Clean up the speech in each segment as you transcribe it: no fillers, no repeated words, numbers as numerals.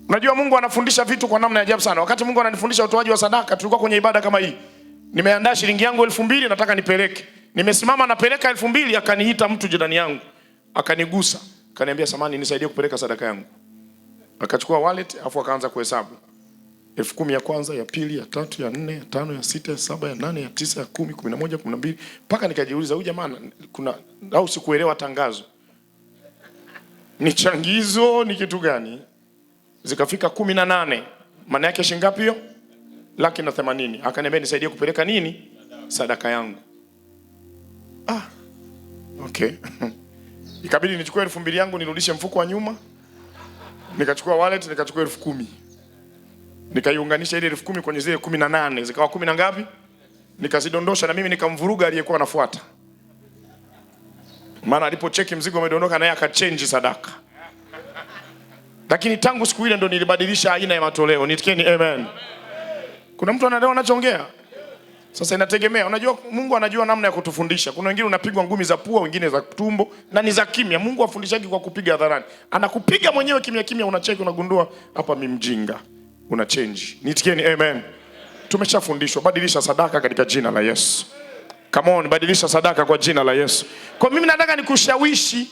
Unajua Mungu anafundisha vitu kwa namna ya ajabu sana. Wakati Mungu ananifundisha utoaji wa sadaka, tulikuwa kwenye ibada kama hii. Nimeandaa shilingi yangu 2000 nataka nipeleke. Nimesimama napeleka 2000, akaniita mtu jirani yangu. Akanigusa, akaniambia samani nisaidie kupeleka sadaka yangu. Akachukua wallet afu akaanza kuhesabu. 10,000 ya kwanza, ya pili, ya tatu, ya 4, ya 5, ya 6, ya 7, ya 8, ya 9, ya 10, 11, 12. Paka nikajiuliza huyu jamaa kuna au sikuelewa tangazo. Ni changizo ni kitu gani? Zikafika 18. Maana yake shilingi ngapi hiyo? 180. Akaniambia nisaidie kupeleka nini? Sadaka yangu. Okay. Ikabidi nichukue 2000 yangu nirudishe mfuko wa nyuma. Nikachukua wallet, nikachukua 10,000. Nikaiunganisha ile 10,000 kwenye zile 18, zikawa 10 na ngapi? Nikazidondosha na mimi nikamvuruga aliyekuwa anafuata. Maana alipocheki mzigo umedondoka naye akachange sadaka. Lakini tangu siku ile ndo nilibadilisha aina ya matoleo. Nitikieni amen. Kuna mtu anaelewa anachoongea? Sasa inategemea. Unajua Mungu anajua namna ya kutufundisha. Kuna wengine unapigwa ngumi za pua, wengine za tumbo, na ni za kimya. Mungu afundishaji kwa kupiga hadharani. Anakupiga mwenyewe kimya kimya, unacheki unagundua hapa mimi mjinga. Una change. Nitikieni amen. Tumeshafundishwa badilisha sadaka katika jina la Yesu. Come on, badilisha sadaka kwa jina la Yesu. Kwa mimi nataka nikushawishi,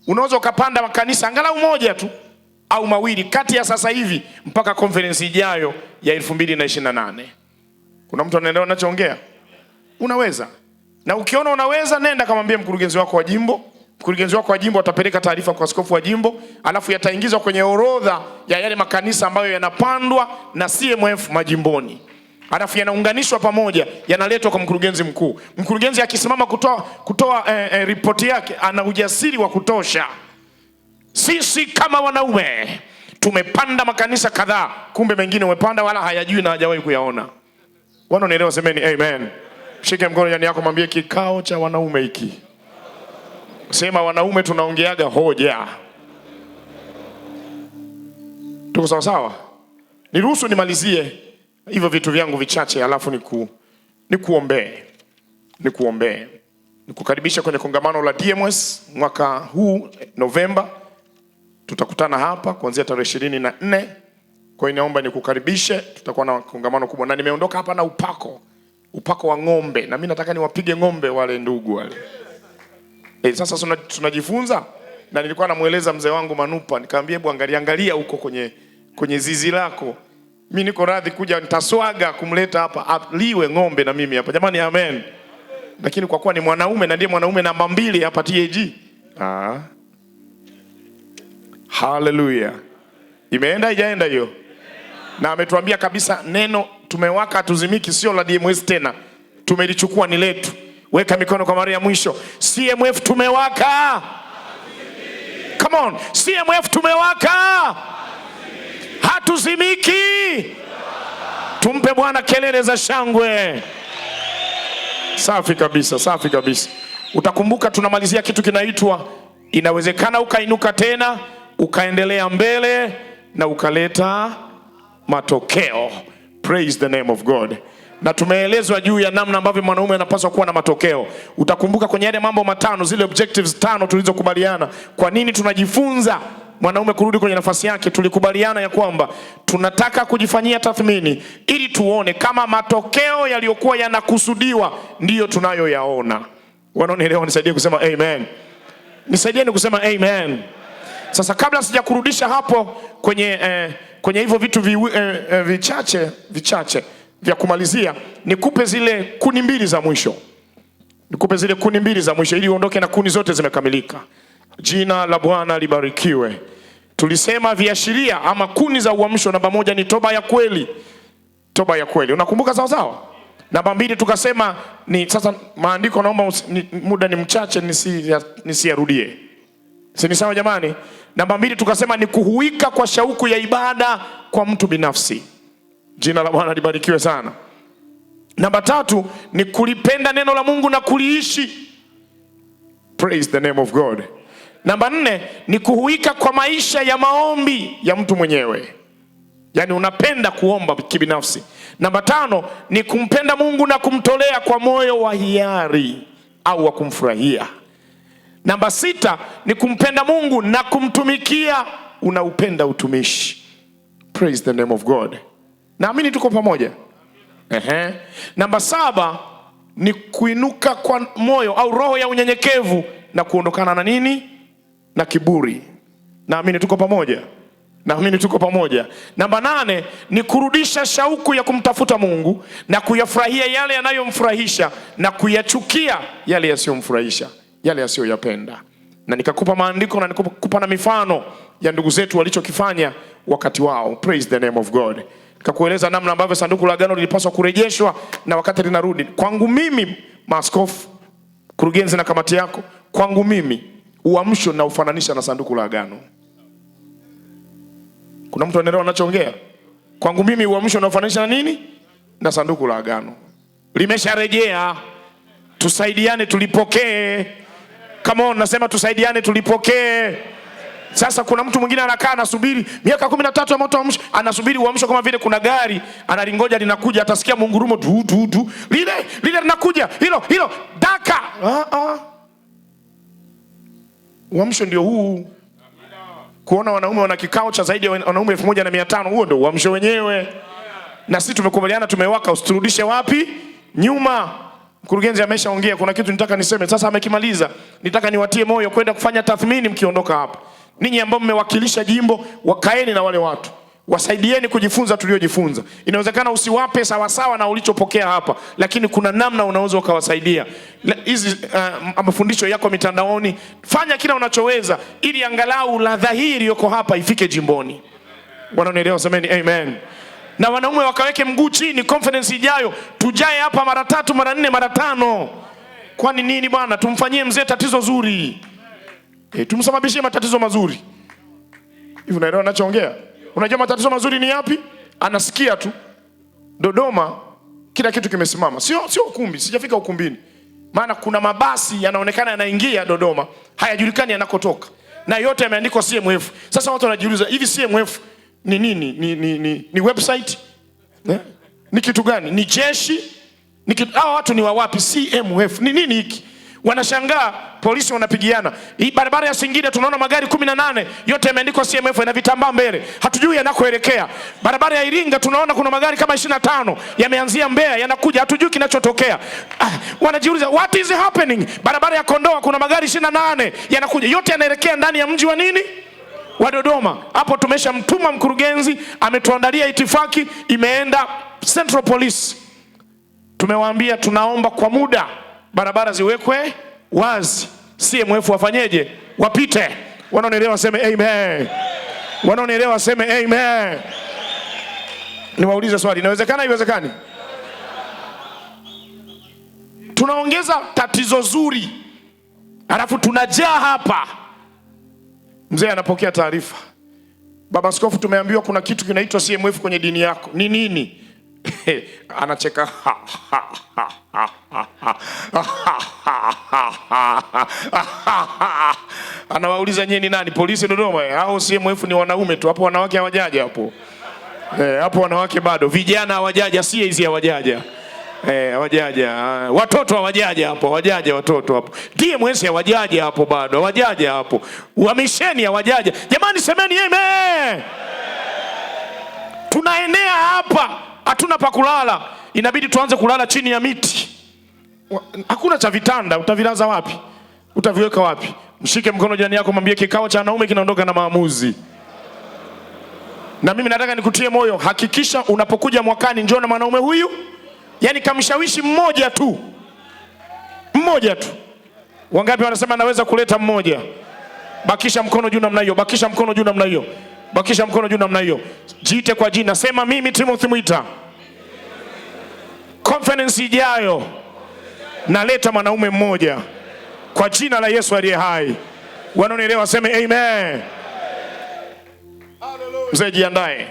unaweza ukapanda makanisa angalau moja tu au mawili kati ya sasa hivi mpaka conference ijayo ya 2028. Kuna mtu anaelewa ninachoongea? Unaweza. Na ukiona unaweza, nenda kamwambie mkurugenzi wako wa jimbo. Mkurugenzi wako wa jimbo atapeleka taarifa kwa askofu wa jimbo, alafu yataingizwa kwenye orodha ya yale makanisa ambayo yanapandwa na CMF majimboni. Alafu yanaunganishwa pamoja, yanaletwa kwa mkurugenzi mkuu. Mkurugenzi akisimama kutoa ripoti yake, ana ujasiri wa kutosha. Sisi kama wanaume tumepanda makanisa kadhaa, kumbe mengine umepanda wala hayajui na hajawahi kuyaona. Wanaonielewa semeni amen. Shike mkono yani yako, mwambie kikao cha wanaume hiki. Sema wanaume tunaongeaga hoja. Tuko sawa sawa? Niruhusu nimalizie hivyo vitu vyangu vichache alafu nikuombee. Nikukaribisha kwenye kongamano la DMS mwaka huu Novemba. Tutakutana hapa kuanzia tarehe 24. Kwa hiyo naomba nikukaribishe, tutakuwa na kongamano kubwa na nimeondoka hapa na upako wa ng'ombe, na mimi nataka niwapige ng'ombe wale ndugu wale. Sasa tunajifunza, na nilikuwa namueleza mzee wangu Manupa, nikamwambia hebu angalia huko kwenye zizi lako. Mimi niko radhi kuja, nitaswaga kumleta hapa liwe ng'ombe na mimi hapa. Jamani amen. Lakini kwa kuwa ni mwanaume na ndiye mwanaume namba 2 hapa TAG. Hallelujah. Imeenda haijaenda hiyo? Na ametuambia kabisa neno tumewaka hatuzimiki sio la DMS tena. Tumelichukua ni letu. Weka mikono kwa mara ya mwisho. CMF tumewaka. Come on. CMF tumewaka. Hatuzimiki. Tumpe Bwana kelele za shangwe. Safi kabisa, safi kabisa. Utakumbuka tunamalizia kitu kinaitwa inawezekana ukainuka tena, ukaendelea mbele na ukaleta matokeo. Praise the name of God. Na tumeelezwa juu ya namna ambavyo mwanaume anapaswa kuwa na matokeo. Utakumbuka kwenye yale mambo matano, zile objectives 5 tulizokubaliana. Kwa nini tunajifunza mwanaume kurudi kwenye nafasi yake? Tulikubaliana ya kwamba tunataka kujifanyia tathmini ili tuone kama matokeo yaliyokuwa yanakusudiwa ndiyo tunayoyaona. Wanaonielewa nisaidie kusema amen. Nisaidieni kusema amen. Sasa kabla sijakurudisha hapo kwenye hivyo vitu vichache vya kumalizia, nikupe zile kuni mbili za mwisho. Ili uondoke na kuni zote zimekamilika. Jina la Bwana libarikiwe. Tulisema viashiria ama kuni za uamsho, namba 1 ni toba ya kweli. Toba ya kweli. Unakumbuka sawa sawa? Namba 2 tukasema ni, sasa maandiko naomba muda ni mchache nisiyarudie. Si ni sawa jamani? Namba 2 tukasema ni kuhuika kwa shauku ya ibada kwa mtu binafsi. Jina la Bwana libarikiwe sana. Namba 3 ni kulipenda neno la Mungu na kuliishi. Praise the name of God. Namba 4 ni kuhuika kwa maisha ya maombi ya mtu mwenyewe. Yani unapenda kuomba kibinafsi. Namba 5 ni kumpenda Mungu na kumtolea kwa moyo wa hiari au wa kumfurahia. Namba 6 ni kumpenda Mungu na kumtumikia, unaupenda utumishi. Praise the name of God. Naamini tuko pamoja. Namba 7 ni kuinuka kwa moyo au roho ya unyenyekevu na kuondokana na nini? Na kiburi. Naamini tuko pamoja. Naamini tuko pamoja. Namba 8 ni kurudisha shauku ya kumtafuta Mungu na kuyafurahia yale yanayomfurahisha na kuyachukia yale yasiyomfurahisha, yale yasiyoyapenda. Na nikakupa maandiko na nikakupa na mifano ya ndugu zetu walichokifanya wakati wao. Praise the name of God. Nikakueleza namna ambavyo sanduku la agano lilipaswa kurejeshwa na wakati linarudi. Kwangu mimi, maaskofu, kurugenzi na kamati yako, kwangu mimi uamsho na ufananisha na sanduku la agano. Kuna mtu anaelewa ninachoongea? Kwangu mimi uamsho na ufananisha na nini? Na sanduku la agano. Limesharejea. Tusaidiane tulipokee. Come on, nasema tusaidiane tulipokee. Sasa kuna mtu mwingine anakaa anasubiri miaka 13 ya moto wa uamsho, anasubiri uamsho kama vile kuna gari analingoja linakuja, atasikia mungurumo tu. Lile linakuja, hilo daka. Uamsho ndio huu. Kuona wanaume wana kikao cha zaidi ya wanaume 1500, huo ndio uamsho wenyewe. Na sisi tumekubaliana, tumewaka, usiturudishe wapi? Nyuma. Mkurugenzi ameshaongea, kuna kitu nitaka niseme. Sasa amekimaliza. Nitaka niwatie moyo kwenda kufanya tathmini mkiondoka hapa. Ninyi ambao mmewakilisha jimbo, wakaeni na wale watu. Wasaidieni kujifunza tuliojifunza. Inawezekana usiwape sawa sawa na ulichopokea hapa, lakini kuna namna unaweza ukawasaidia. Hizi mafundisho yako mitandaoni, fanya kila unachoweza ili angalau ladha hii iliyoko hapa ifike jimboni. Wanaonielewa semeni amen. Na wanaume wakaweke mguu chini, conference ijayo tujae hapa mara 3, mara 4, mara 5. Kwani nini bwana? Tumfanyie mzee tatizo zuri. Tumsababishie matatizo mazuri. Hivi unaelewa ninachoongea? Unajua matatizo mazuri ni yapi? Anasikia tu Dodoma kila kitu kimesimama. Sio ukumbi, sijafika ukumbini. Maana kuna mabasi yanaonekana yanaingia Dodoma, hayajulikani yanakotoka. Na yote yameandikwa CMF. Sasa watu wanajiuliza, hivi CMF ni nini? Ni website? Ni kitu gani? Ni jeshi? Hao watu ni wa wapi? CMF. Ni nini hiki? Wanashangaa, polisi wanapigiana. Hii barabara ya Singida tunaona magari 18 yote yameandikwa CMF na vitambaa mbele. Hatujui yanakoelekea. Barabara ya Iringa tunaona kuna magari kama 25 yameanzia Mbeya yanakuja, hatujui kinachotokea. Wanajiuliza what is happening? Barabara ya Kondoa kuna magari 28 yanakuja, yote yanaelekea ndani ya mji wa nini? Wa Dodoma. Hapo tumeshamtuma mkurugenzi, ametuandalia itifaki, imeenda Central Police. Tumewaambia tunaomba kwa muda barabara ziwekwe wazi. CMF wafanyeje? Wapite. Wanaonielewa seme amen. Wanaonielewa seme amen. Niwaulize swali, inawezekana iwezekani? Tunaongeza tatizo zuri, alafu tunajaa hapa. Mzee anapokea taarifa, baba askofu, tumeambiwa kuna kitu kinaitwa CMF kwenye dini yako. Ni nini? Anacheka. Anawauliza nyinyi nani? Polisi Dodoma? Hao CMF ni wanaume tu, hapo wanawake hawajaja hapo. Hapo wanawake bado, vijana hawajaja, si hizi hawajaja. Hawajaja. Watoto hawajaja hapo, hawajaja watoto hapo. DMS hawajaja hapo bado, hawajaja hapo. Wamisheni hawajaja. Jamani semeni amen. Tunaenea hapa, hatuna pa kulala. Inabidi tuanze kulala chini ya miti. Hakuna cha vitanda, utavilaza wapi? Utaviweka wapi? Mshike mkono jirani yako, mwambie kikao cha wanaume kinaondoka na maamuzi. Na mimi nataka nikutie moyo, hakikisha unapokuja mwakani njoo na mwanaume huyu. Yaani kamshawishi mmoja tu. Mmoja tu. Wangapi wanasema naweza kuleta mmoja? Bakisha mkono juu namna hiyo, bakisha mkono juu namna hiyo. Bakisha mkono juu namna hiyo. Jiite kwa jina, sema mimi Timothy Mwita, conference ijayo naleta mwanaume mmoja kwa jina la Yesu aliye hai. Wanaonielewa sema amen. Mzee jiandae.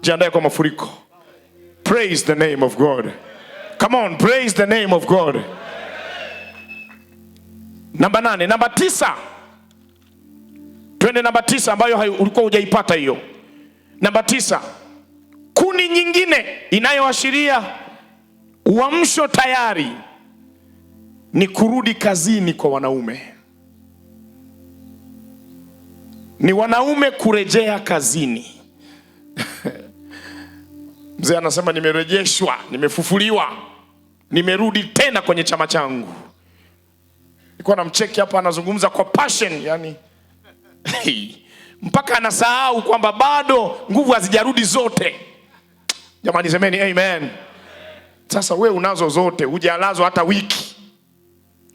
Jiandae kwa mafuriko. Praise the name of God. Come on, praise the name of God. Namba 8, namba 9. Twende namba 9 ambayo ulikuwa hujaipata hiyo. Namba 9. Kuni nyingine inayoashiria uamsho tayari ni kurudi kazini kwa wanaume. Ni wanaume kurejea kazini. Mzee anasema nimerejeshwa, nimefufuliwa, nimerudi tena kwenye chama changu. Nilikuwa namcheki hapa anazungumza kwa passion, yani mpaka anasahau kwamba bado nguvu hazijarudi zote. Jamani semeni amen. Sasa we unazo zote, hujalazo hata wiki.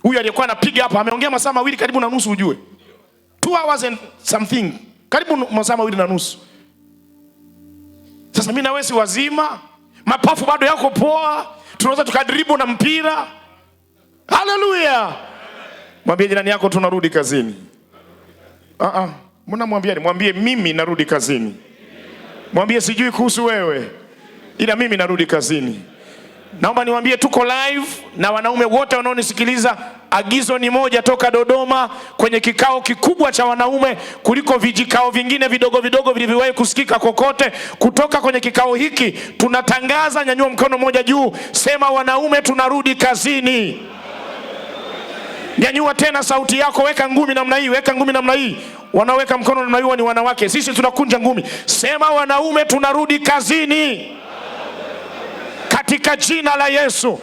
Huyu aliyekuwa anapiga hapa ameongea masaa mawili karibu na nusu, ujue 2 hours and something, karibu masaa mawili na nusu. Sasa mimi na wewe si wazima, mapafu bado yako poa, tunaweza tukadribu na mpira. Haleluya. Mwambie jirani yako tunarudi kazini. Mbona mwambie mimi narudi kazini. Mwambie sijui kuhusu wewe, ila mimi narudi kazini. Naomba niwaambie tuko live na wanaume wote wanaonisikiliza, agizo ni moja toka Dodoma kwenye kikao kikubwa cha wanaume kuliko vijikao vingine vidogo vidogo vilivyowahi kusikika kokote. Kutoka kwenye kikao hiki tunatangaza, nyanyua mkono mmoja juu, sema wanaume tunarudi kazini. Nyanyua tena sauti yako, weka ngumi namna hii, weka ngumi namna hii. Wanaweka mkono namna hiyo ni wanawake, sisi tunakunja ngumi. Sema wanaume tunarudi kazini. Katika jina la Yesu.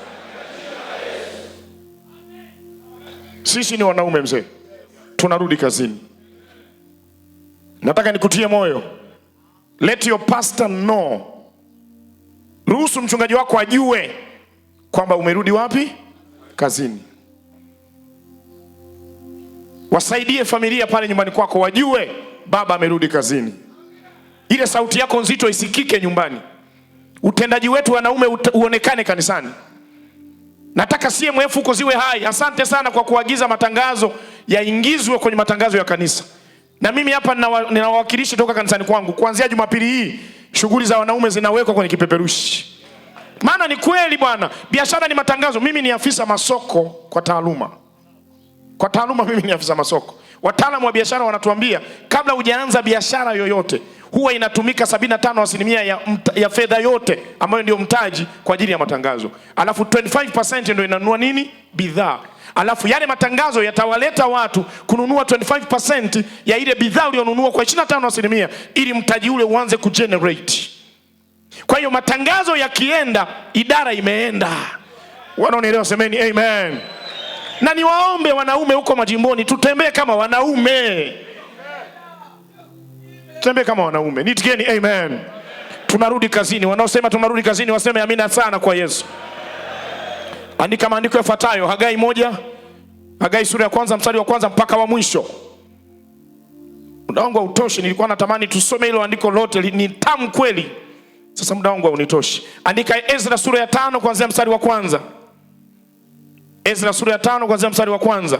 Sisi ni wanaume mzee, tunarudi kazini. Nataka nikutie moyo. Let your pastor know. Ruhusu mchungaji wako ajue kwamba umerudi wapi? Kazini. Wasaidie familia pale nyumbani kwako wajue baba amerudi kazini. Ile sauti yako nzito isikike nyumbani. Utendaji wetu wanaume uonekane kanisani. Nataka CMF huko ziwe hai. Asante sana kwa kuagiza matangazo yaingizwe kwenye matangazo ya kanisa. Na mimi hapa ninawakilishi toka kanisani kwangu. Kuanzia Jumapili hii shughuli za wanaume zinawekwa kwenye kipeperushi. Maana ni kweli bwana, biashara ni matangazo. Mimi ni afisa masoko kwa taaluma. Kwa taaluma mimi ni afisa masoko. Wataalamu wa biashara wanatuambia kabla hujaanza biashara yoyote huwa inatumika 75% ya fedha yote ambayo ndio mtaji kwa ajili ya matangazo. Alafu 25% ndio inanunua nini? Bidhaa. Alafu yale matangazo yatawaleta watu kununua 25% ya ile bidhaa uliyonunua kwa 25% ili mtaji ule uanze kugenerate. Kwa hiyo matangazo yakienda, idara imeenda. Wanaonielewa semeni amen. Na niwaombe wanaume huko majimboni tutembee kama wanaume. Tutembee kama wanaume. Nitikieni amen. Tunarudi kazini. Wanaosema tunarudi kazini waseme amina sana kwa Yesu. Andika maandiko yafuatayo. Hagai 1. Hagai sura ya 1 mstari wa 1 mpaka wa mwisho. Muda wangu hautoshi, nilikuwa natamani tusome hilo andiko lote, ni tamu kweli. Sasa muda wangu haunitoshi. Andika Ezra sura ya 5 kuanzia mstari wa 1. Ezra sura ya 5 kuanzia mstari wa 1.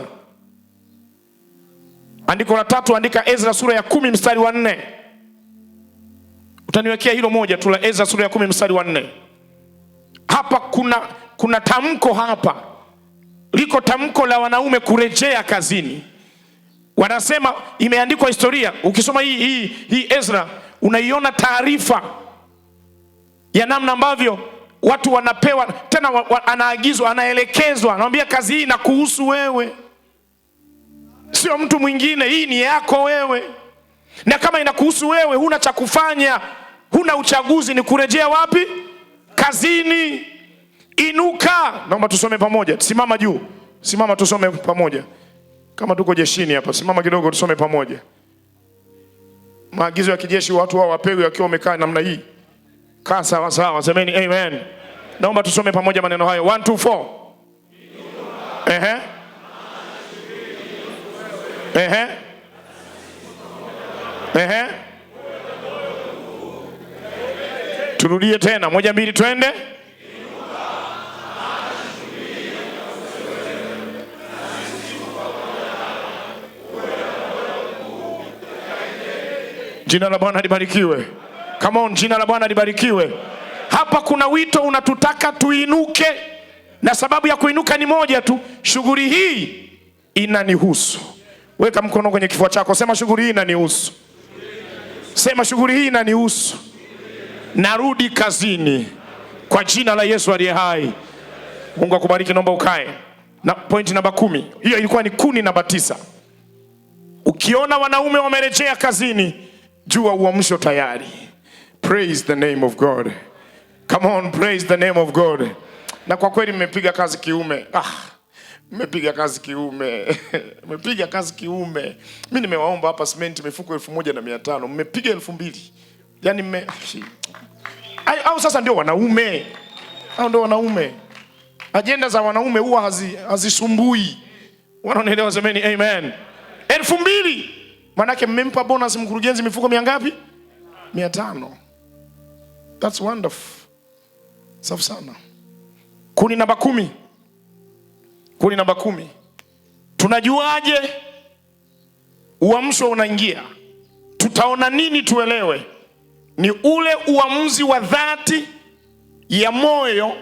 Andiko la 3 andika Ezra sura ya 10 mstari wa 4. Utaniwekea hilo moja tu la Ezra sura ya 10 mstari wa 4. Hapa kuna tamko hapa. Liko tamko la wanaume kurejea kazini. Wanasema imeandikwa historia. Ukisoma hii Ezra unaiona taarifa ya namna ambavyo watu wanapewa tena anaagizwa, anaelekezwa, anamwambia kazi hii inakuhusu wewe. Sio mtu mwingine, hii ni yako wewe. Na kama inakuhusu wewe, huna cha kufanya, huna uchaguzi, ni kurejea wapi? Kazini. Inuka. Naomba tusome pamoja. Simama juu. Simama tusome pamoja. Kama tuko jeshini hapa, simama kidogo tusome pamoja. Maagizo ya kijeshi watu wao wapewe wakiwa wamekaa namna hii. Kaa sawa sawa, semeni amen. Naomba tusome pamoja maneno hayo. 1 2 4. Turudie tena. 1 2 twende. Jina la Bwana libarikiwe. Come on, jina la Bwana libarikiwe. Hapa kuna wito unatutaka tuinuke. Na sababu ya kuinuka ni moja tu. Shughuli hii inanihusu. Weka mkono kwenye kifua chako, sema shughuli hii inanihusu. Sema shughuli hii inanihusu. Narudi kazini kwa jina la Yesu aliye hai. Mungu akubariki, naomba ukae. Na point namba 10. Hiyo ilikuwa ni kuni namba 9. Ukiona wanaume wamerejea kazini, jua uamsho tayari. Praise the name of God. Come on, praise the name of God. Na kwa kweli mmepiga kazi kiume. Mmepiga kazi kiume. Mmepiga kazi kiume. Mimi nimewaomba hapa simenti mifuko 1500. Mmepiga 2000. Yaani au sasa ndio wanaume. Au ndio wanaume. Agenda za wanaume huwa hazisumbui. Wanaelewa, semeni amen. 2000. Manake mmempa bonus mkurugenzi mifuko mingapi? 500. That's wonderful. Safi sana. Kuni namba 10. Kuni namba 10. Tunajuaje uamsho unaingia? Tutaona nini tuelewe? Ni ule uamuzi wa dhati ya moyo.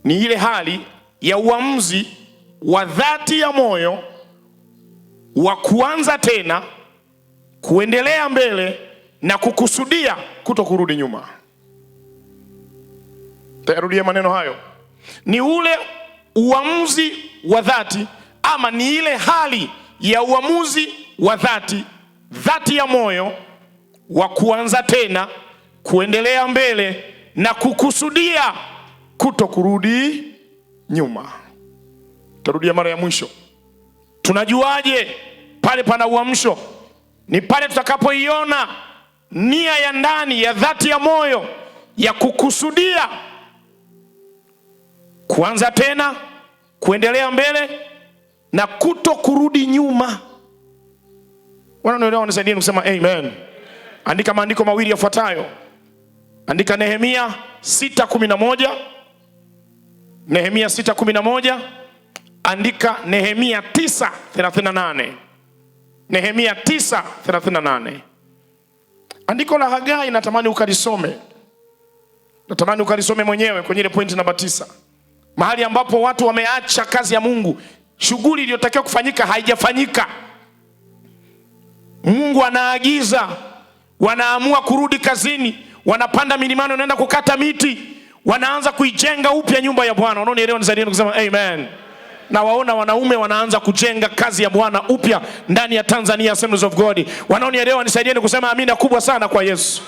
Ni ile hali ya uamuzi wa dhati ya moyo wa kuanza tena, kuendelea mbele na kukusudia kutokurudi nyuma. Tarudia maneno hayo. Ni ule uamuzi wa dhati, ama ni ile hali ya uamuzi wa dhati ya moyo wa kuanza tena, kuendelea mbele na kukusudia kutokurudi nyuma. Tarudia mara ya mwisho. Tunajuaje pale pana uamsho? Ni pale tutakapoiona nia ya ndani ya dhati ya moyo ya kukusudia kuanza tena, kuendelea mbele na kutokurudi nyuma. Wanaelewa? Nisaidie kusema amen. Andika maandiko mawili yafuatayo. Andika Nehemia 6:11. Nehemia 6:11. Andika Nehemia 9:38. Nehemia 9:38. Andiko la Hagai natamani ukalisome. Natamani ukalisome mwenyewe kwenye ile point namba 9. Mahali ambapo watu wameacha kazi ya Mungu. Shughuli iliyotakiwa kufanyika haijafanyika. Mungu anaagiza, wanaamua kurudi kazini, wanapanda milimani, wanaenda kukata miti, wanaanza kuijenga upya nyumba ya Bwana. Wanaonielewa nisaidie kusema amen. Na waona wanaume wanaanza kujenga kazi ya Bwana upya ndani ya Tanzania Assemblies of God. Wanaonielewa nisaidieni kusema amina kubwa sana kwa Yesu.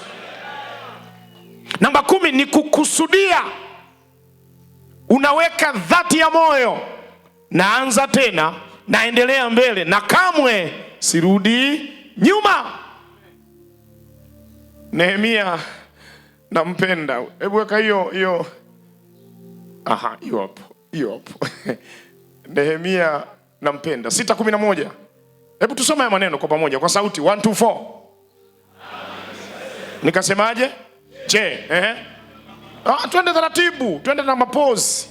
Namba 10 ni kukusudia. Unaweka dhati ya moyo, naanza tena, naendelea mbele na kamwe sirudi nyuma. Nehemia nampenda. Hebu weka hiyo. Hiyo hapo. Nehemia nampenda. 6:11. Hebu tusome haya maneno kwa pamoja kwa sauti. 1 2 4. Nikasemaje? Je, twende taratibu, twende na mapause.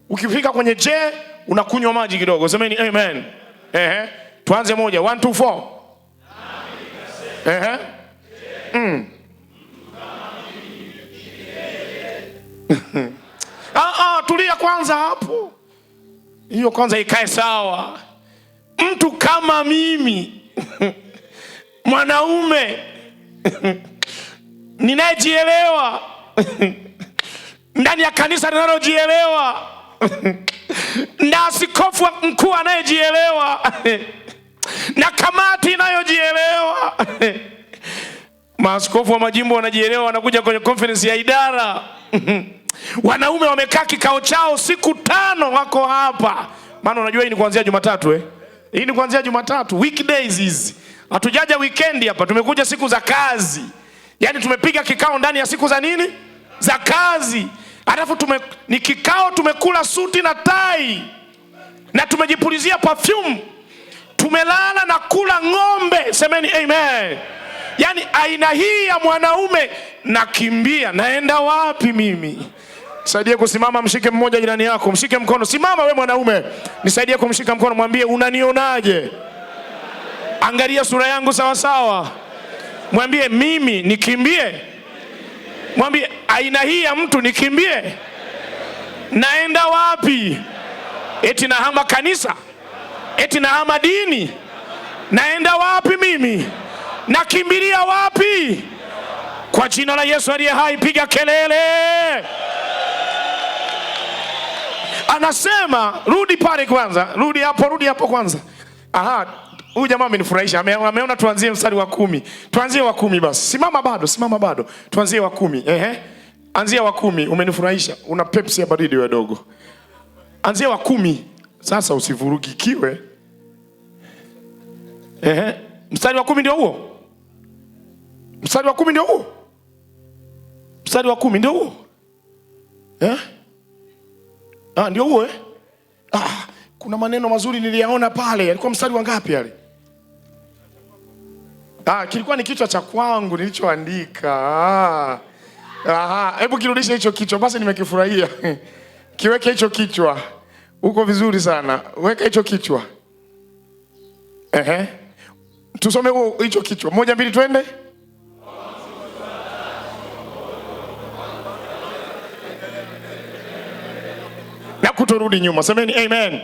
Ukifika kwenye je, unakunywa maji kidogo. Semeni amen. Tuanze moja. 1 2 4. Tulia kwanza hapo. Hiyo kwanza ikae sawa. Mtu kama mimi mwanaume ninayejielewa ndani ya kanisa linalojielewa na askofu mkuu anayejielewa na kamati inayojielewa. Maaskofu wa majimbo wanajielewa, wanakuja kwenye conference ya idara. Wanaume wamekaa kikao chao siku 5 wako hapa. Maana unajua hii ni kuanzia Jumatatu Hii ni kuanzia Jumatatu, weekdays hizi. Hatujaja weekend hapa, tumekuja siku za kazi. Yaani tumepiga kikao ndani ya siku za nini? Za kazi. Alafu ni kikao tumekula suti na tai. Na tumejipulizia perfume. Tumelala na kula ng'ombe. Semeni amen. Yaani aina hii ya mwanaume nakimbia. Naenda wapi mimi? Nisaidie kusimama, mshike mmoja jirani yako, mshike mkono. Simama we mwanaume. Nisaidie kumshika mkono, mwambie unanionaje? Angalia sura yangu sawa sawa. Mwambie mimi nikimbie. Mwambie aina hii ya mtu nikimbie. Naenda wapi? Eti nahama kanisa? Eti nahama dini? Naenda wapi mimi? Nakimbilia wapi? Kwa jina la Yesu aliye hai, piga kelele. Anasema rudi pale kwanza, rudi hapo kwanza. Huyu jamaa amenifurahisha. Ameona tuanzie mstari wa 10. Tuanzie wa 10 basi. Simama bado. Tuanzie wa 10. Anzia wa 10, umenifurahisha. Una Pepsi ya baridi wewe dogo. Anzia wa 10. Sasa usivurugikiwe. Mstari wa 10 ndio huo. Mstari wa 10 ndio huo. Mstari wa 10 ndio huo. Ndio huo kuna maneno mazuri niliyaona pale. Alikuwa mstari wa ngapi yale? Kilikuwa ni kichwa cha kwangu nilichoandika. Hebu kirudishe hicho kichwa basi, nimekifurahia. Kiweke hicho kichwa. Uko vizuri sana. Weka hicho kichwa. Tusome hicho kichwa. 1 2 twende. Na kutorudi nyuma. Semeni amen.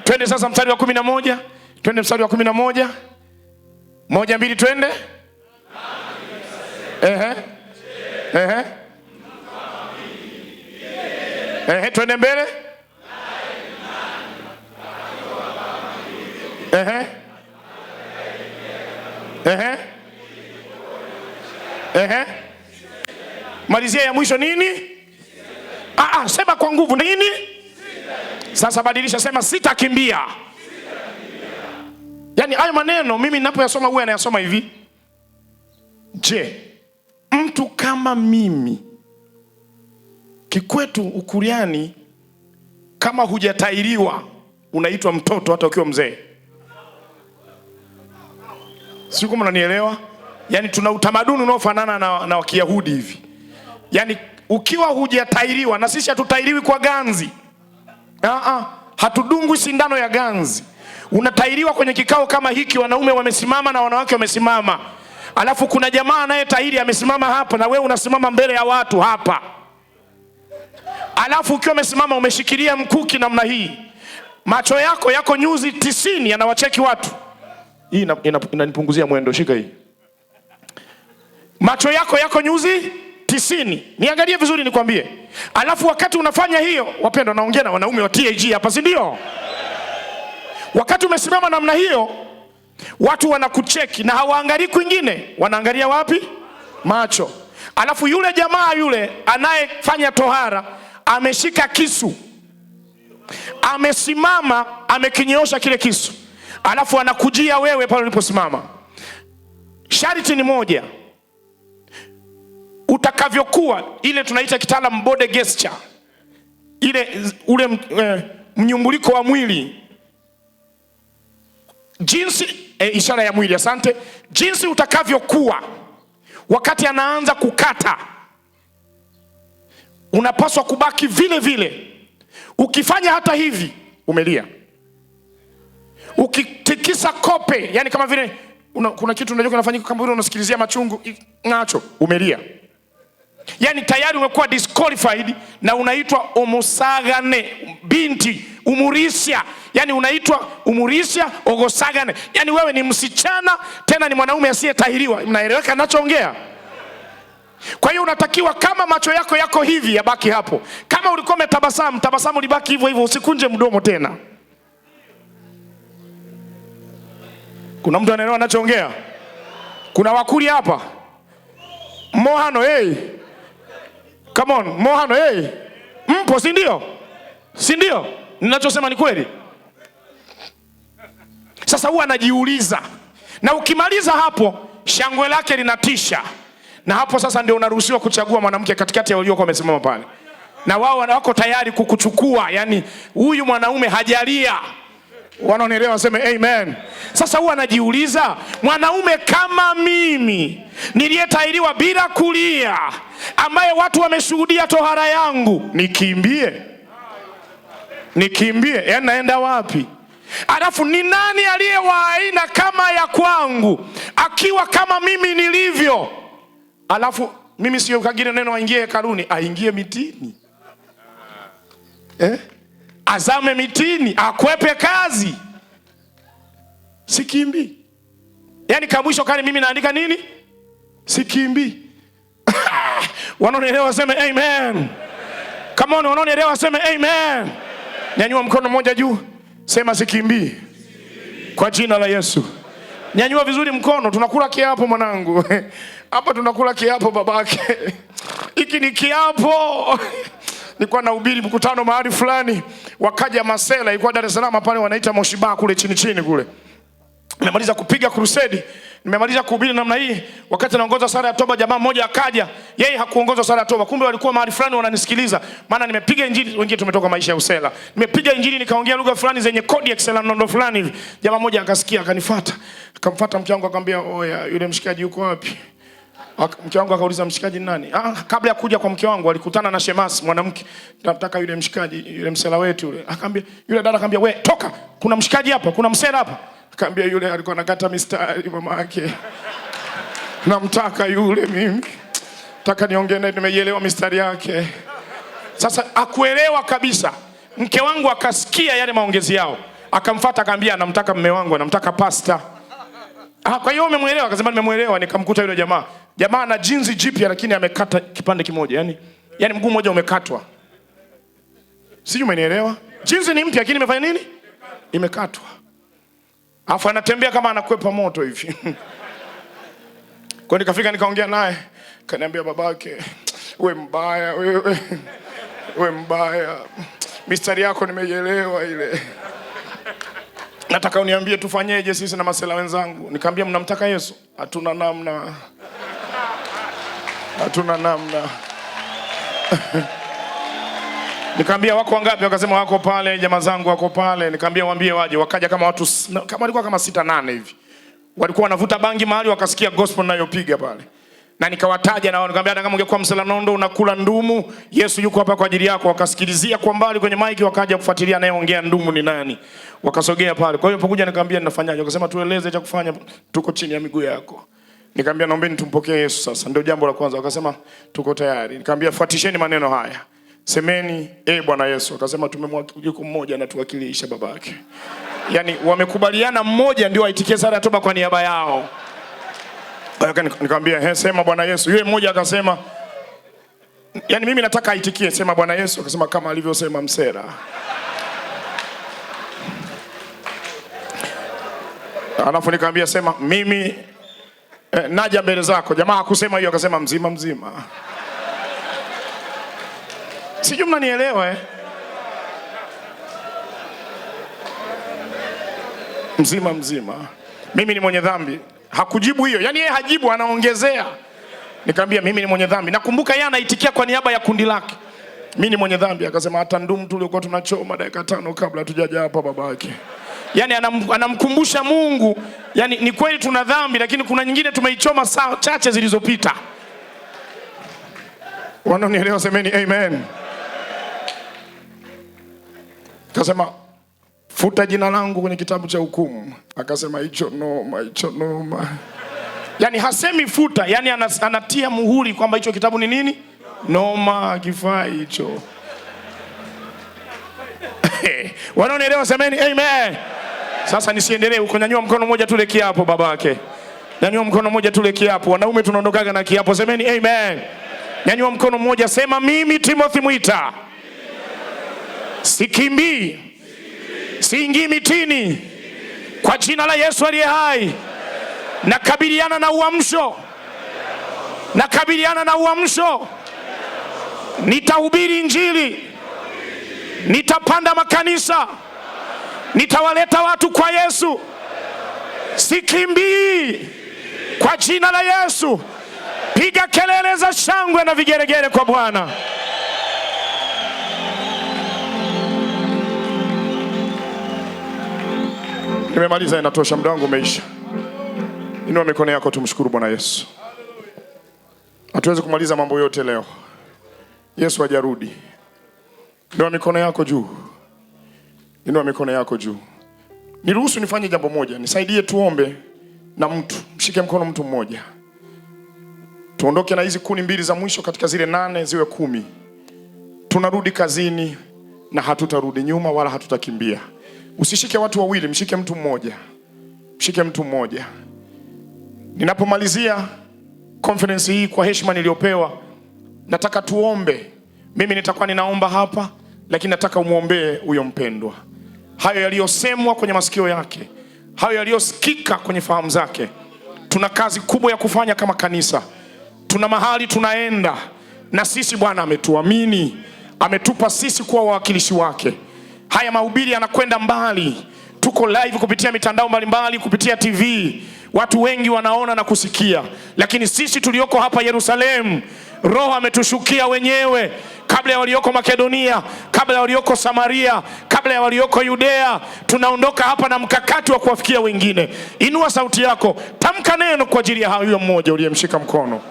Twende sasa mstari wa 11. Twende mstari wa 11. 1 2 twende. Twende mbele. Malizia ya mwisho nini? Sema kwa nguvu nini? Sasa badilisha, sema sitakimbia. Yaani hayo maneno mimi ninapoyasoma huwa anayasoma hivi. Je, mtu kama mimi kikwetu Ukuriani, kama hujatairiwa unaitwa mtoto hata ukiwa mzee. Sio kama unanielewa? Yaani tuna utamaduni unaofanana na wa Kiyahudi hivi. Yaani ukiwa hujatairiwa, na sisi hatutairiwi kwa ganzi. Hatudungwi sindano ya ganzi. Unatairiwa kwenye kikao kama hiki, wanaume wamesimama na wanawake wamesimama. Alafu kuna jamaa anayetahiri amesimama hapa na wewe unasimama mbele ya watu hapa. Alafu ukiwa umesimama umeshikilia mkuki namna hii. Macho yako yako nyuzi 90 yanawacheki watu. Hii inanipunguzia mwendo, shika hii. Macho yako nyuzi 90. Niangalie vizuri nikwambie. Alafu wakati unafanya hiyo, wapendwa, naongea na wanaume wa TAG hapa, si ndio? Wakati umesimama namna hiyo, watu wanakucheki na hawaangalii kwingine, wanaangalia wapi? Macho. Alafu yule jamaa yule anayefanya tohara ameshika kisu, amesimama, amekinyoosha kile kisu, alafu anakujia wewe pale uliposimama. Sharti ni moja, utakavyokuwa, ile tunaita kitaalamu body gesture, ule mnyumbuliko wa mwili, jinsi ishara ya mwili, asante, jinsi utakavyokuwa wakati anaanza kukata, unapaswa kubaki vile vile. Ukifanya hata hivi umelia. Ukitikisa kope, yani kama vile kuna kitu unajua kinafanyika kama vile unasikilizia machungu nacho, umelia. Yani tayari umekuwa disqualified na unaitwa omosagane, binti umurisha. Yani unaitwa umurisha ogosagane. Yani wewe ni msichana, tena ni mwanaume asiyetahiriwa. Mnaeleweka ninachoongea? Kwa hiyo unatakiwa, kama macho yako hivi, yabaki hapo. Kama ulikuwa umetabasamu, tabasamu libaki hivyo hivyo, usikunje mdomo tena. Kuna mtu anaelewa ninachoongea? Kuna wakuli hapa? Mohano, come on, Mohano, mpo, si ndio? Si ndio? Ninachosema ni kweli? Sasa huwa anajiuliza, na ukimaliza hapo shangwe lake linatisha. Na hapo sasa ndio unaruhusiwa kuchagua mwanamke katikati ya waliokuwa wamesimama pale. Na wao wako tayari kukuchukua, yani huyu mwanaume hajalia. Wanaonielewa waseme amen. Sasa huwa anajiuliza, mwanaume kama mimi niliyetahiriwa bila kulia, ambaye watu wameshuhudia tohara yangu, nikimbie, yani naenda wapi? Alafu ni nani aliye wa aina kama ya kwangu, akiwa kama mimi nilivyo? Alafu mimi sio kagine neno aingie hekaluni, aingie mitini. Azame mitini, akwepe kazi. Sikimbi. Yani kamwisho kale mimi naandika nini? Sikimbi. Wanaonielewa waseme amen. Come on, wanaonielewa waseme amen. Nyanyua mkono mmoja juu, sema sikimbi. Kwa jina la Yesu. Nyanyua vizuri mkono, tunakula kiapo mwanangu. Hapa tunakula kiapo babake. hiki ni kiapo. Nilikuwa nahubiri mkutano mahali fulani, wakaja masela, ilikuwa Dar es Salaam pale wanaita Moshiba kule chini kule. Nimemaliza kupiga crusade, nimemaliza kuhubiri namna hii, wakati naongoza sala ya toba jamaa mmoja akaja, yeye hakuongoza sala ya toba, kumbe walikuwa mahali fulani wananisikiliza, maana nimepiga injili, wengine tumetoka maisha ya usela. Nimepiga injili nikaongea lugha fulani zenye kodi ya kisela nondo fulani hivi. Jamaa mmoja akasikia, akanifuata. Akamfuata mke wangu akamwambia, "Oya, yule mshikaji yuko wapi?" Mke wangu akauliza, "Mshikaji nani?" Kabla ya kuja kwa mke wangu alikutana na shemasi mwanamke. "Tunataka yule mshikaji, yule msela wetu yule." Akamwambia, yule dada akamwambia, "We, toka. Kuna mshikaji hapa, kuna msela hapa." Akamwambia, "Yule alikuwa anakata mistari mama yake. Namtaka yule mimi. Nataka niongee naye, nimeielewa mistari yake." Sasa akuelewa kabisa. Mke wangu akasikia yale maongezi yao. Akamfuata akamwambia, "Anamtaka mume wangu, anamtaka pasta." Kwa hiyo umemuelewa? Akasema, "Nimemuelewa." Nikamkuta yule jamaa. Jamaa ana jinsi jipya lakini amekata kipande kimoja. Yaani mguu mmoja umekatwa. Sijui umenielewa? Jinsi ni mpya lakini imefanya nini? Imekatwa. Alafu anatembea kama anakwepa moto hivi. Kwa nikafika nikaongea naye, kaniambia, "Babake, wewe mbaya wewe. Wewe mbaya. Mistari yako nimeielewa ile. Nataka uniambie tufanyeje sisi na masela wenzangu." Nikamwambia, "Mnamtaka Yesu?" "Hatuna namna." "Hatuna namna." Nikamwambia, "Wako wangapi?" Wakasema, "Wako pale, jamaa zangu wako pale." Nikamwambia, "Waambie waje." Wakaja kama watu kama walikuwa kama 6-8 hivi. Walikuwa wanavuta bangi mahali, wakasikia gospel ninayopiga pale. Na nikawataja na wao, nikamwambia, "Kama ungekuwa msela nondo unakula ndumu, Yesu yuko hapa kwa ajili yako." Wakasikilizia kwa mbali kwenye maiki, wakaja kufuatilia naye ongea ndumu ni nani. Wakasogea pale. Kwa hiyo pokuja nikamwambia, "Ninafanyaje?" Wakasema, "Tueleze cha kufanya, tuko chini ya miguu yako." Nikamwambia, "Naombeni tumpokee Yesu sasa." Ndio jambo la kwanza. Wakasema, "Tuko tayari." Nikamwambia, "Fuatisheni maneno haya. Semeni, Bwana Yesu." Wakasema, "Tumemwakilisha mmoja na tuwakilisha babake." Yaani wamekubaliana mmoja ndio aitikie sala ya toba kwa niaba yao. Nikamwambia, "Sema Bwana Yesu." Yule mmoja akasema, "Yaani mimi nataka aitikie, sema Bwana Yesu." Akasema, "Kama alivyosema msera." Alafu nikamwambia, "Sema mimi naja mbele zako." Jamaa hakusema hiyo, akasema, "Mzima." Sijui mnanielewa Mzima. Mimi ni mwenye dhambi. Hakujibu hiyo. Yaani yeye hajibu, anaongezea. Nikamwambia, "Mimi ni mwenye dhambi." Nakumbuka yeye anaitikia kwa niaba ya kundi lake. "Mimi ni mwenye dhambi." Akasema, "Hata ndumu tuliokuwa tunachoma dakika 5 kabla hatujaja hapa babake." Yaani anamkumbusha Mungu, yaani ni kweli tuna dhambi lakini kuna nyingine tumeichoma saa chache zilizopita. Wanaonielewa semeni amen. Akasema, "Futa jina langu kwenye kitabu cha hukumu." Akasema, hicho noma. Yaani hasemi futa, yaani anatia muhuri kwamba hicho kitabu ni nini? Noma, kifai hicho. Wanaonielewa semeni amen. Sasa nisiendelee huko, nyanyua mkono mmoja tule kiapo babake. Nyanyua mkono mmoja tule kiapo. Wanaume tunaondokaga na kiapo, semeni amen. Nyanyua mkono mmoja, sema, "Mimi Timothy Mwita sikimbii, siingii mitini, kwa jina la Yesu aliye hai. Nakabiliana na uamsho. Nitahubiri injili. Nitapanda makanisa. Nitawaleta watu kwa Yesu. Sikimbii, kwa jina la Yesu." Piga kelele za shangwe na vigeregere kwa Bwana. Nimemaliza, inatosha, muda wangu umeisha. Inua mikono yako tumshukuru Bwana Yesu. Hatuwezi kumaliza mambo yote leo. Yesu hajarudi. Inua mikono yako juu. Inua mikono yako juu. Niruhusu nifanye jambo moja. Nisaidie tuombe na mtu. Mshike mkono mtu mmoja. Tuondoke na hizi kuni mbili za mwisho katika zile 8 ziwe 10. Tunarudi kazini na hatutarudi nyuma wala hatutakimbia. Usishike watu wawili, mshike mtu mmoja. Mshike mtu mmoja. Ninapomalizia conference hii kwa heshima niliyopewa, nataka tuombe. Mimi nitakuwa ninaomba hapa, lakini nataka umuombee huyo mpendwa. Hayo yaliyosemwa kwenye masikio yake, hayo yaliyosikika kwenye fahamu zake. Tuna kazi kubwa ya kufanya kama kanisa. Tuna mahali tunaenda. na sisi Bwana ametuamini, ametupa sisi kuwa wawakilishi wake. Haya mahubiri yanakwenda mbali, tuko live kupitia mitandao mbalimbali, kupitia TV, watu wengi wanaona na kusikia. Lakini sisi tulioko hapa Yerusalemu, Roho ametushukia wenyewe, kabla ya walioko Makedonia, kabla ya walioko Samaria, kabla ya walioko Yudea. Tunaondoka hapa na mkakati wa kuwafikia wengine. Inua sauti yako, tamka neno kwa ajili ya huyo mmoja uliyemshika mkono.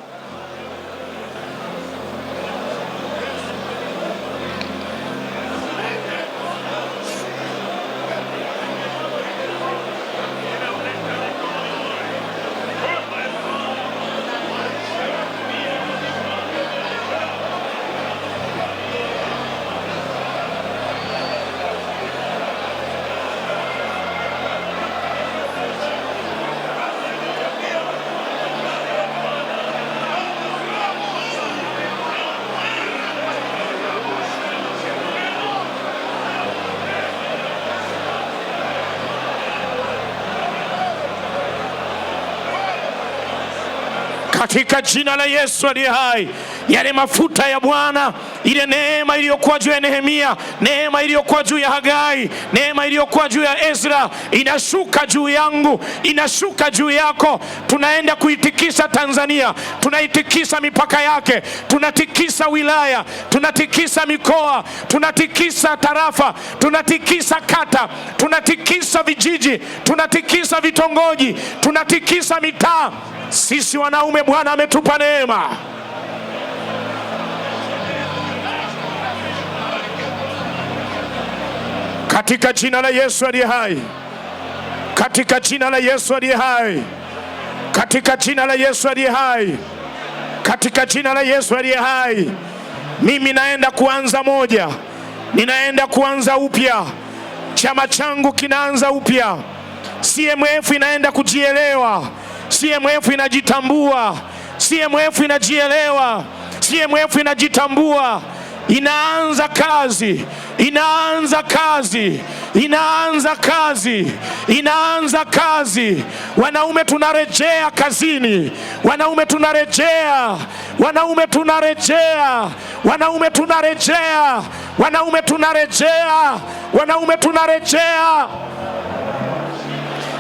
Katika jina la Yesu aliye hai, yale mafuta ya Bwana, ile neema iliyokuwa juu ya Nehemia, neema iliyokuwa juu ya Hagai, neema iliyokuwa juu ya Ezra, inashuka juu yangu, inashuka juu yako. Tunaenda kuitikisa Tanzania, tunaitikisa mipaka yake, tunatikisa wilaya, tunatikisa mikoa, tunatikisa tarafa, tunatikisa kata, tunatikisa vijiji, tunatikisa vitongoji, tunatikisa mitaa. Sisi wanaume Bwana ametupa neema. Katika jina la Yesu aliye hai, katika jina la Yesu aliye hai, katika jina la Yesu aliye hai, katika jina la Yesu aliye hai, mimi naenda kuanza moja, ninaenda kuanza upya. Chama changu kinaanza upya. CMF inaenda kujielewa, CMF inajitambua, CMF inajielewa, CMF inajitambua. Inaanza kazi, inaanza kazi, inaanza kazi, inaanza kazi. Wanaume tunarejea kazini, wanaume tunarejea, wanaume tunarejea, wanaume tunarejea, wanaume tunarejea, wanaume tunarejea.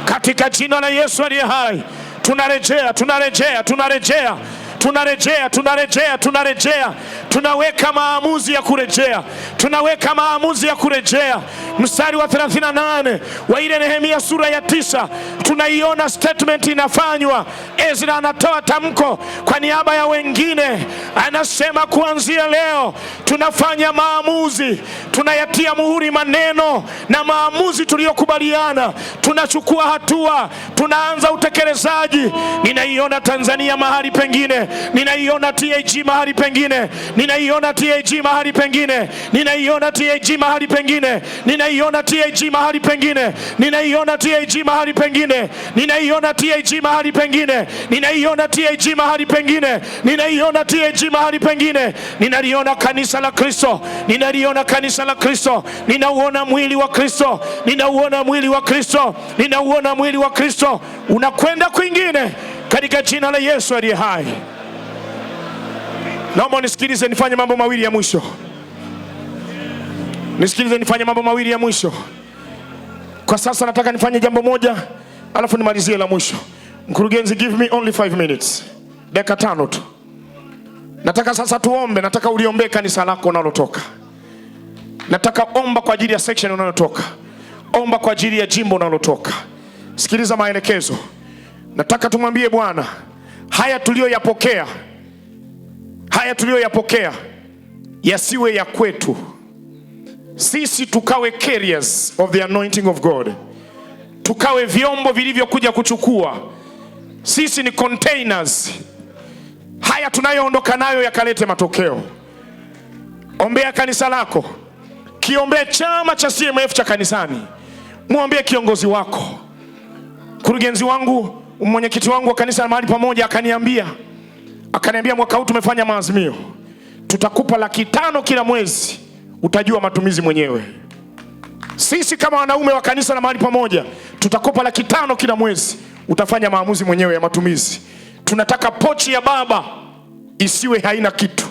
Katika jina la Yesu aliye hai, tunarejea, tunarejea, tunarejea, tunarejea, tunarejea, tunarejea. Tunaweka maamuzi ya kurejea, tunaweka maamuzi ya kurejea. Mstari wa 38 wa ile Nehemia sura ya 9, tunaiona statement inafanywa. Ezra anatoa tamko kwa niaba ya wengine, anasema kuanzia leo tunafanya maamuzi, tunayatia muhuri maneno na maamuzi tuliyokubaliana, tunachukua hatua, tunaanza utekelezaji. Ninaiona Tanzania mahali pengine, ninaiona TAG mahali pengine, ninaiona TAG mahali pengine, ninaiona TAG mahali pengine, ninaiona TAG mahali pengine, ninaiona TAG mahali pengine, ninaiona TAG mahali pengine, ninaiona TAG mahali pengine, ninaiona TAG mahali pengine. Ninaliona kanisa la Kristo, ninaliona kanisa la Kristo, ninauona mwili wa Kristo, ninauona mwili wa Kristo, ninauona mwili wa Kristo unakwenda kwingine katika jina la Yesu aliye hai. Naomba nisikilize, nifanye mambo mawili ya mwisho. Nisikilize, nifanye mambo mawili ya mwisho. Kwa sasa nataka nifanye jambo moja, alafu nimalizie la mwisho. Mkurugenzi, give me only 5 minutes. Dakika 5 tu. Nataka sasa tuombe, nataka uliombee kanisa lako unalotoka. Nataka omba kwa ajili ya section unalotoka. Omba kwa ajili ya jimbo unalotoka. Sikiliza maelekezo. Nataka tumwambie Bwana, haya tuliyoyapokea, haya tuliyoyapokea yasiwe ya kwetu. Sisi tukawe carriers of the anointing of God, tukawe vyombo vilivyokuja kuchukua. Sisi ni containers. Haya tunayoondoka nayo yakalete matokeo. Ombea kanisa lako, kiombee chama cha CMF cha kanisani, muombee kiongozi wako. Mkurugenzi wangu, mwenyekiti wangu wa kanisa mahali pamoja akaniambia mwaka huu tumefanya maazimio, tutakupa 500,000 kila mwezi, utajua matumizi mwenyewe. Sisi kama wanaume wa kanisa la mahali pamoja tutakupa 500,000 kila mwezi, utafanya maamuzi mwenyewe ya matumizi. Tunataka pochi ya baba isiwe haina kitu.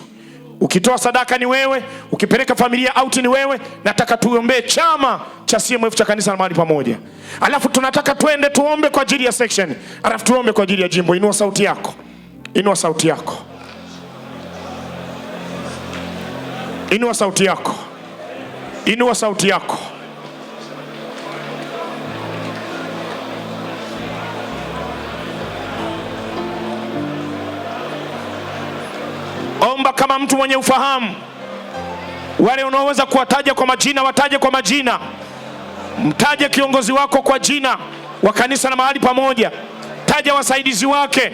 Ukitoa sadaka ni wewe, ukipeleka familia out ni wewe. Nataka tuombee chama cha CMF cha kanisa la mahali pamoja. Alafu tunataka twende tuombe kwa ajili ya section. Alafu tuombe kwa ajili ya jimbo. Inua sauti yako. Inua sauti yako. Inua sauti yako. Inua sauti yako. Omba kama mtu mwenye ufahamu. Wale unaoweza kuwataja kwa majina, wataje kwa majina. Mtaje kiongozi wako kwa jina wa kanisa na mahali pamoja. Taja wasaidizi wake.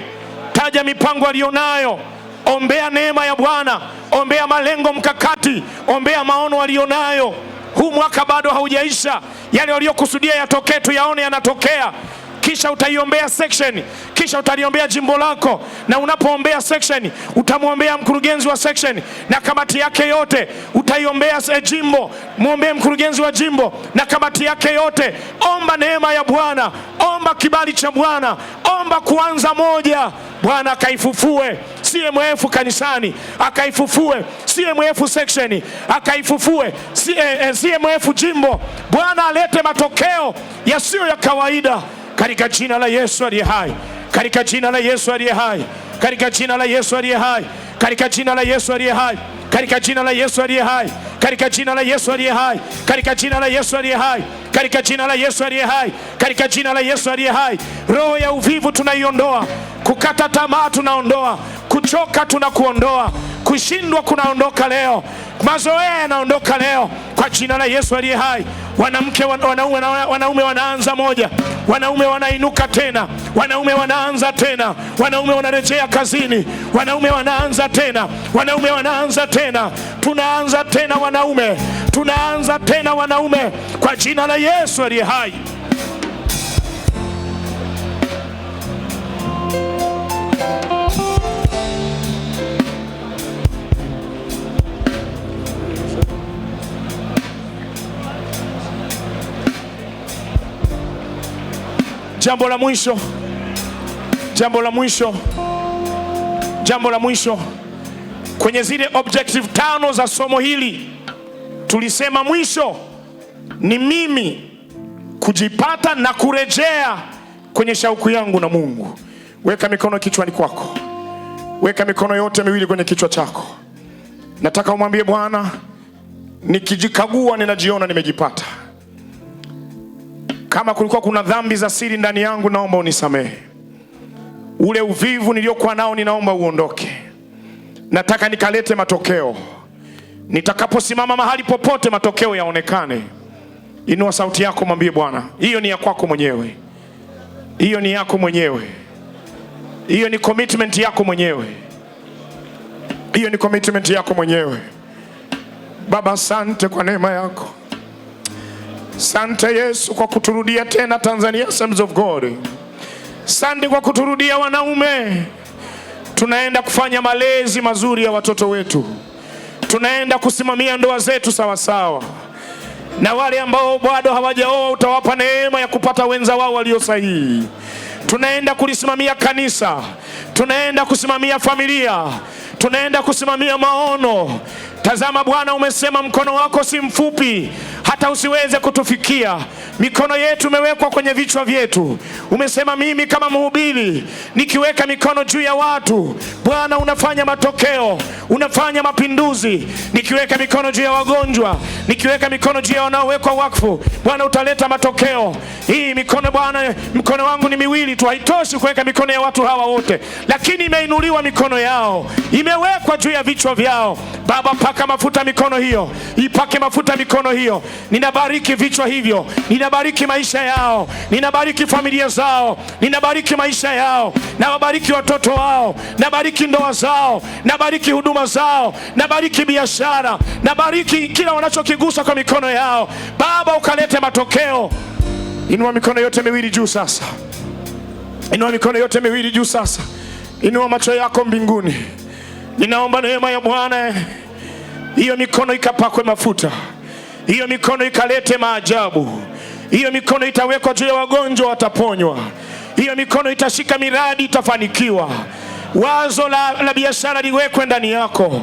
Taja mipango alionayo. Ombea neema ya Bwana. Ombea malengo mkakati. Ombea maono alionayo. Huu mwaka bado haujaisha. Yale waliokusudia yatokee tuyaone yanatokea. Kisha utaiombea section, kisha utaliombea jimbo lako. Na unapoombea section, utamwombea mkurugenzi wa section na kamati yake yote. Utaiombea jimbo, muombee mkurugenzi wa jimbo na kamati yake yote. Omba neema ya Bwana, omba kibali cha Bwana, omba kuanza moja. Bwana akaifufue CMF kanisani, akaifufue CMF section, akaifufue CMF jimbo. Bwana alete matokeo yasiyo ya kawaida. Katika jina la Yesu aliye hai. Katika jina la Yesu aliye hai. Katika jina la Yesu aliye hai. Katika jina la Yesu aliye hai. Katika jina la Yesu aliye hai. Katika jina la Yesu aliye hai. Katika jina la Yesu aliye hai. Katika jina la Yesu aliye hai. Katika jina la Yesu aliye hai. Roho ya uvivu tunaiondoa. Kukata tamaa tunaondoa. Kuchoka tunakuondoa. Kushindwa kunaondoka leo. Mazoea yanaondoka leo kwa jina la Yesu aliye hai. Wanamke, wanaume wanaanza moja. Wanaume wanainuka tena. Wanaume wanaanza tena. Wanaume wanarejea kazini. Wanaume wanaanza tena. Wanaume wanaanza tena. Tunaanza tena wanaume. Tunaanza tena wanaume kwa jina la Yesu aliye hai. Jambo la mwisho. Jambo la mwisho. Jambo la mwisho. Kwenye zile objective 5 za somo hili tulisema mwisho ni mimi kujipata na kurejea kwenye shauku yangu na Mungu. Weka mikono kichwani kwako. Weka mikono yote miwili kwenye kichwa chako. Nataka umwambie Bwana, nikijikagua ninajiona nimejipata. Kama kulikuwa kuna dhambi za siri ndani yangu, naomba unisamehe. Ule uvivu niliokuwa nao ninaomba uondoke. Nataka nikalete matokeo. Nitakaposimama mahali popote matokeo yaonekane. Inua sauti yako, mwambie Bwana, hiyo ni ya kwako mwenyewe. Hiyo ni yako mwenyewe. Hiyo ni commitment yako mwenyewe. Hiyo ni commitment yako mwenyewe. Baba, asante kwa neema yako. Asante Yesu kwa kuturudia tena Tanzania Assemblies of God. Asante kwa kuturudia wanaume. Tunaenda kufanya malezi mazuri ya watoto wetu. Tunaenda kusimamia ndoa zetu sawa sawa. Na wale ambao bado hawajaoa utawapa neema ya kupata wenza wao walio sahihi. Tunaenda kulisimamia kanisa. Tunaenda kusimamia familia. Tunaenda kusimamia maono. Tazama Bwana, umesema mkono wako si mfupi hata usiweze kutufikia. Mikono yetu imewekwa kwenye vichwa vyetu. Umesema mimi kama mhubiri nikiweka mikono juu ya watu, Bwana unafanya matokeo, unafanya mapinduzi. Nikiweka mikono juu ya wagonjwa, nikiweka mikono juu ya wanaowekwa wakfu, Bwana utaleta matokeo. Hii mikono Bwana, mikono wangu ni miwili tu, haitoshi kuweka mikono ya watu hawa wote, lakini imeinuliwa mikono yao, imewekwa juu ya vichwa vyao. Baba, paka mafuta mikono hiyo, ipake mafuta mikono hiyo. Ninabariki vichwa hivyo, ninabariki maisha yao, ninabariki familia zao, ninabariki maisha yao, nawabariki watoto wao, nabariki ndoa zao, nabariki huduma zao, nabariki biashara, nabariki kila wanachokigusa kwa mikono yao. Baba, ukalete matokeo. Inua mikono yote miwili juu sasa. Inua mikono yote miwili juu sasa. Inua macho yako mbinguni. Ninaomba neema ya Bwana, hiyo mikono ikapakwe mafuta. Hiyo mikono ikalete maajabu. Hiyo mikono itawekwa juu ya wagonjwa, wataponywa. Hiyo mikono itashika miradi, itafanikiwa. Wazo la biashara liwekwe ndani yako.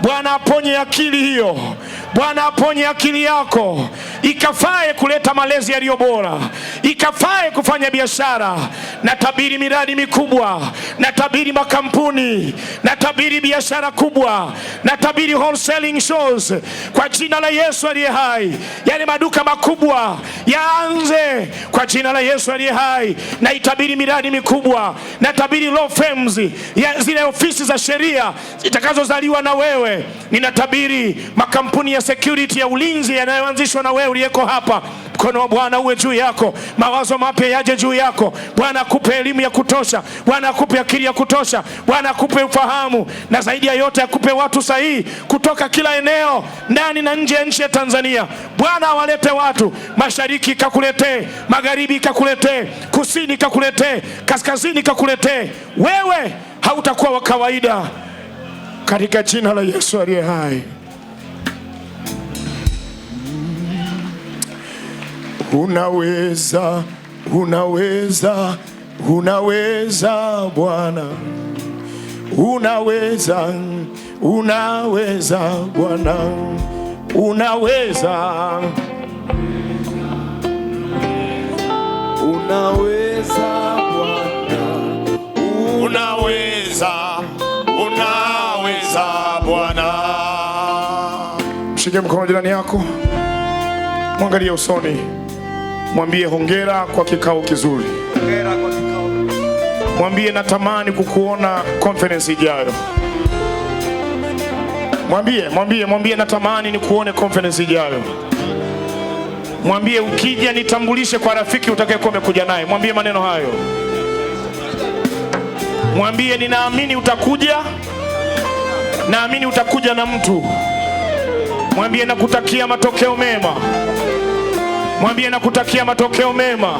Bwana aponye akili hiyo. Bwana aponye akili yako, ikafae kuleta malezi yaliyo bora, ikafae kufanya biashara. Natabiri miradi mikubwa, natabiri makampuni, natabiri biashara kubwa, natabiri wholesaling shows kwa jina la Yesu aliye hai. Yale maduka makubwa yaanze kwa jina la Yesu aliye hai. Na itabiri miradi mikubwa, natabiri law firms, zile ofisi za sheria zitakazozaliwa na wewe. Ninatabiri makampuni ya security, ya ulinzi yanayoanzishwa na wewe uliyeko hapa. Mkono wa Bwana uwe juu yako, mawazo mapya yaje juu yako. Bwana akupe elimu ya kutosha, Bwana akupe akili ya kutosha, Bwana akupe ufahamu, na zaidi ya yote akupe watu sahihi kutoka kila eneo, ndani na nje ya nchi ya Tanzania. Bwana awalete watu, mashariki kakuletee, magharibi kakuletee, kusini kakuletee, kaskazini kakuletee. Wewe hautakuwa wa kawaida katika jina la Yesu aliye hai. Unaweza, unaweza, unaweza Bwana. Unaweza, unaweza Bwana. Unaweza, unaweza Bwana. Unaweza, unaweza Bwana. Mshike mkono jirani yako, mwangalie usoni, mwambie hongera kwa kikao kizuri. Hongera kwa kikao. Mwambie natamani kukuona conference ijayo. Mwambie natamani nikuone conference ijayo. Mwambie ukija nitambulishe kwa rafiki utakayekuwa umekuja naye. Mwambie maneno hayo. Mwambie ninaamini utakuja. Naamini utakuja na mtu. Mwambie nakutakia matokeo mema. Mwambie nakutakia matokeo mema.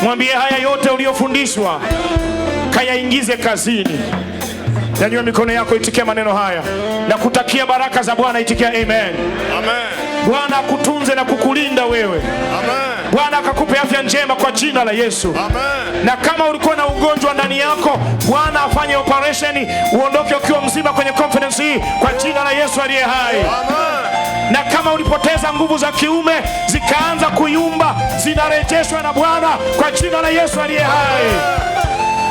Mwambie haya yote uliyofundishwa kayaingize kazini. Nyanyua mikono yako, itikia maneno haya. Nakutakia baraka za Bwana, itikia amen. Amen. Bwana akutunze na kukulinda wewe. Amen. Bwana akakupe afya njema kwa jina la Yesu. Amen. Na kama ulikuwa na ugonjwa ndani yako, Bwana afanye operation uondoke ukiwa mzima kwenye conference hii kwa jina la Yesu aliye hai. Amen. Na kama ulipoteza nguvu za kiume zikaanza kuyumba, zinarejeshwa na Bwana kwa jina la Yesu aliye hai.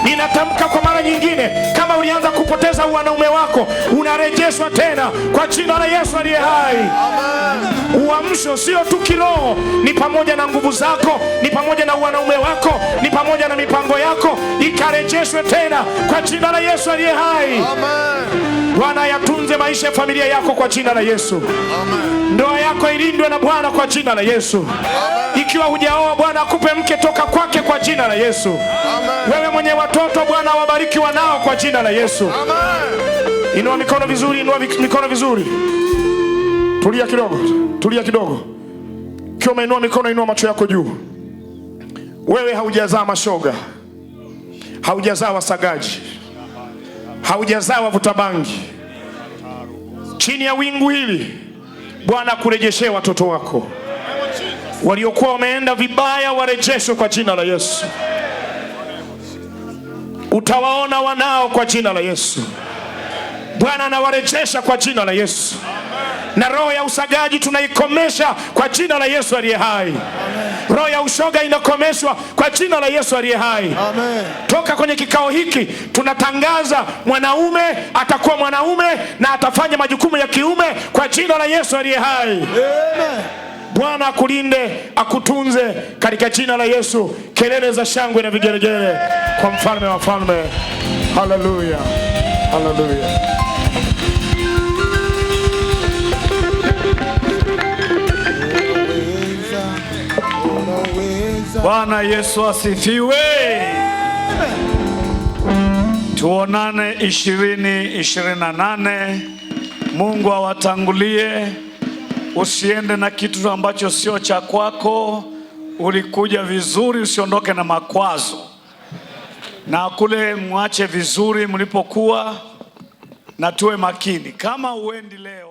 Ninatamka kwa mara nyingine, kama ulianza kupoteza wanaume wako, unarejeshwa tena kwa jina la Yesu aliye hai. Amen. Uamsho sio tu kiroho, ni pamoja na nguvu zako, ni pamoja na wanaume wako, ni pamoja na mipango yako, ikarejeshwe tena kwa jina la Yesu aliye hai. Amen. Bwana yatunze maisha ya familia yako kwa jina la Yesu. Amen. Ndoa yako ilindwe na Bwana kwa jina la Yesu. Amen. Ikiwa hujaoa, Bwana akupe mke toka kwake kwa jina la Yesu. Amen. Wewe mwenye watoto, Bwana wabariki wanao kwa jina la Yesu. Amen. Inua mikono vizuri, inua mikono vizuri. Tulia kidogo, tulia kidogo. Kiwa umeinua mikono, inua macho yako juu. Wewe haujazaa mashoga, haujazaa wasagaji, haujazaa wavuta bangi. Chini ya wingu hili Bwana kurejeshee watoto wako. Waliokuwa wameenda vibaya warejeshwe kwa jina la Yesu. Utawaona wanao kwa jina la Yesu. Bwana anawarejesha kwa jina la Yesu. Na roho ya usagaji tunaikomesha kwa jina la Yesu aliye hai. Roho ya ushoga inakomeshwa kwa jina la Yesu aliye hai. Amen. Toka kwenye kikao hiki tunatangaza mwanaume atakuwa mwanaume na atafanya majukumu ya kiume kwa jina la Yesu aliye hai. Amen. Bwana akulinde, akutunze katika jina la Yesu. Kelele za shangwe na vigelegele kwa mfalme wa falme. Haleluya. Haleluya. Bwana Yesu asifiwe. Tuonane 2028. Mungu awatangulie. Usiende na kitu ambacho sio cha kwako. Ulikuja vizuri, usiondoke na makwazo. Na kule mwache vizuri mlipokuwa, na tuwe makini. Kama uendi leo